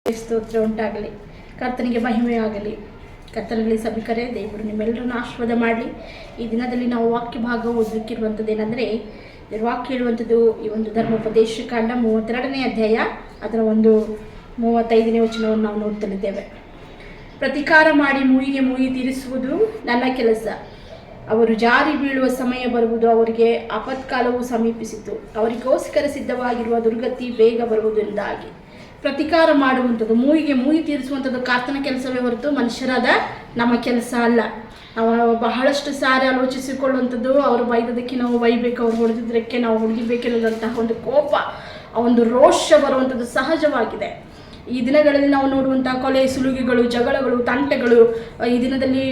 ಸ್ತೋತ್ರ ಉಂಟಾಗಲಿ. ಕರ್ತನಿಗೆ ಮಹಿಮೆ ಆಗಲಿ. ಕರ್ತನಲ್ಲಿ ಸಭಿಕರೇ, ದೇವರು ನಿಮ್ಮೆಲ್ಲರನ್ನು ಆಶೀರ್ವಾದ ಮಾಡಲಿ. ಈ ದಿನದಲ್ಲಿ ನಾವು ವಾಕ್ಯ ಭಾಗ ಓದಲಿಕ್ಕಿರುವಂಥದ್ದು ಏನಂದರೆ, ವಾಕ್ಯ ಹೇಳುವಂಥದ್ದು ಈ ಒಂದು ಧರ್ಮೋಪದೇಶ ಕಾಂಡ 32ನೇ ಅಧ್ಯಾಯ ಅದರ ಒಂದು 35ನೇ ವಚನವನ್ನು ನಾವು ನೋಡ್ತಲಿದ್ದೇವೆ. ಪ್ರತಿಕಾರ ಮಾಡಿ ಮೂಯಿಗೆ ಮೂಯಿ ತೀರಿಸುವುದು ನನ್ನ ಕೆಲಸ. ಅವರು ಜಾರಿ ಬೀಳುವ ಸಮಯ ಬರುವುದು, ಅವರಿಗೆ ಆಪತ್ಕಾಲವು ಸಮೀಪಿಸಿತು. ಅವರಿಗೋಸ್ಕರ ಸಿದ್ಧವಾಗಿರುವ ದುರ್ಗತಿ ಬೇಗ ಬರುವುದರಿಂದಾಗಿ. ಪ್ರತಿಕಾರ ಮಾಡುವಂಥದ್ದು, ಮೂಯಿಗೆ ಮೂಯಿ ತೀರಿಸುವಂಥದ್ದು ಕರ್ತನ ಕೆಲಸವೇ ಹೊರತು ಮನುಷ್ಯರಾದ ನಮ್ಮ ಕೆಲಸ ಅಲ್ಲ. ನಾವು ಬಹಳಷ್ಟು ಸಾರಿ ಆಲೋಚಿಸಿಕೊಳ್ಳುವಂಥದ್ದು, ಅವರು ಬೈದದಕ್ಕೆ ನಾವು ಬೈಬೇಕು, ಅವ್ರು ಹೊಡೆದಿದ್ದಕ್ಕೆ ನಾವು ಹೊಡೆಯಬೇಕೆನ್ನುವಂತಹ ಒಂದು ಕೋಪ, ಆ ಒಂದು ರೋಷ ಬರುವಂಥದ್ದು ಸಹಜವಾಗಿದೆ. ಈ ದಿನಗಳಲ್ಲಿ ನಾವು ನೋಡುವಂತಹ ಕೊಲೆ, ಸುಲಿಗೆಗಳು, ಜಗಳಗಳು, ತಂಟೆಗಳು, ಈ ದಿನದಲ್ಲಿ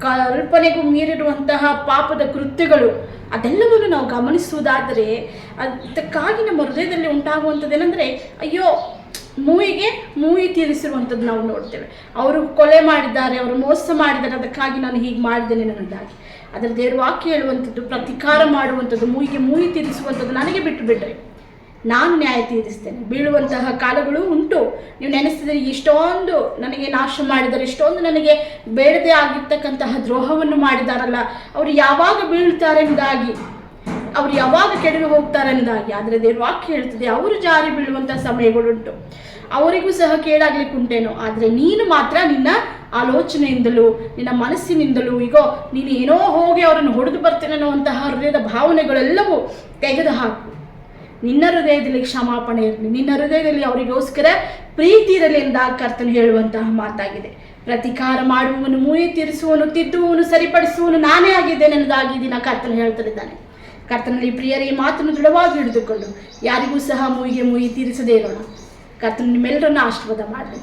ಕಲ್ಪನೆಗೂ ಮೀರಿರುವಂತಹ ಪಾಪದ ಕೃತ್ಯಗಳು, ಅದೆಲ್ಲವನ್ನು ನಾವು ಗಮನಿಸುವುದಾದರೆ ಅದಕ್ಕಾಗಿ ನಮ್ಮ ಹೃದಯದಲ್ಲಿ ಉಂಟಾಗುವಂಥದ್ದು ಏನಂದರೆ, ಅಯ್ಯೋ ಮೂಯಿಗೆ ಮೂಯಿ ತೀರಿಸಿರುವಂಥದ್ದು ನಾವು ನೋಡ್ತೇವೆ. ಅವರು ಕೊಲೆ ಮಾಡಿದ್ದಾರೆ, ಅವರು ಮೋಸ ಮಾಡಿದ್ದಾರೆ, ಅದಕ್ಕಾಗಿ ನಾನು ಹೀಗೆ ಮಾಡಿದ್ದೇನೆ ನನ್ನದಾಗಿ. ಅದರ ದೇವ್ರ ವಾಕ್ಯ ಹೇಳುವಂಥದ್ದು, ಪ್ರತಿಕಾರ ಮಾಡುವಂಥದ್ದು, ಮೂಯಿಗೆ ಮೂಯಿ ತೀರಿಸುವಂಥದ್ದು ನನಗೆ ಬಿಟ್ಟು ಬಿಡ್ರಿ, ನಾನು ನ್ಯಾಯ ತೀರಿಸ್ತೇನೆ. ಬೀಳುವಂತಹ ಕಾಲಗಳು ಉಂಟು. ನೀವು ನೆನೆಸಿದರೆ ಇಷ್ಟೊಂದು ನನಗೆ ನಾಶ ಮಾಡಿದ್ದಾರೆ, ಇಷ್ಟೊಂದು ನನಗೆ ಬೇಡದೇ ಆಗಿರ್ತಕ್ಕಂತಹ ದ್ರೋಹವನ್ನು ಮಾಡಿದಾರಲ್ಲ, ಅವರು ಯಾವಾಗ ಬೀಳ್ತಾರೆಂದಾಗಿ, ಅವರು ಯಾವಾಗ ಕೆಡವಿ ಹೋಗ್ತಾರೆಂದಾಗಿ. ಆದರೆ ದೇವ್ರ ವಾಕ್ಯ ಹೇಳ್ತದೆ, ಅವರು ಜಾರಿ ಬೀಳುವಂಥ ಸಮಯಗಳುಂಟು, ಅವರಿಗೂ ಸಹ ಕೇಳಾಗ್ಲಿಕ್ಕೆ ಉಂಟೇನೋ. ಆದರೆ ನೀನು ಮಾತ್ರ ನಿನ್ನ ಆಲೋಚನೆಯಿಂದಲೂ ನಿನ್ನ ಮನಸ್ಸಿನಿಂದಲೂ ಈಗೋ ನೀನು ಏನೋ ಹೋಗಿ ಅವರನ್ನು ಹೊಡೆದು ಬರ್ತೇನೆ ಅನ್ನುವಂತಹ ಹೃದಯದ ಭಾವನೆಗಳೆಲ್ಲವೂ ತೆಗೆದು ಹಾಕು. ನಿನ್ನ ಹೃದಯದಲ್ಲಿ ಕ್ಷಮಾಪಣೆ ಇರಲಿ, ನಿನ್ನ ಹೃದಯದಲ್ಲಿ ಅವರಿಗೋಸ್ಕರ ಪ್ರೀತಿ ಇರಲಿ ಎಂದಾಗ ಕರ್ತನು ಹೇಳುವಂತಹ ಮಾತಾಗಿದೆ. ಪ್ರತಿಕಾರ ಮಾಡುವವನು, ಮೂಯಿ ತೀರಿಸುವವನು, ತಿದ್ದುವವನು, ಸರಿಪಡಿಸುವವನು ನಾನೇ ಆಗಿದ್ದೇನೆ ಅನ್ನೋದಾಗಿ ದಿನ ಕರ್ತನು ಹೇಳ್ತಿದ್ದಾನೆ. ಕರ್ತನಲ್ಲಿ ಪ್ರಿಯರೇ, ಈ ಮಾತನ್ನು ದೃಢವಾಗಿ ಹಿಡಿದುಕೊಂಡು ಯಾರಿಗೂ ಸಹ ಮೂಯಿಗೆ ಮೂಯಿ ತೀರಿಸದೇ ಇರೋಣ. ಕರ್ತನು ನಿಮ್ಮೆಲ್ಲರನ್ನು ಆಶೀರ್ವಾದ ಮಾಡಲಿ.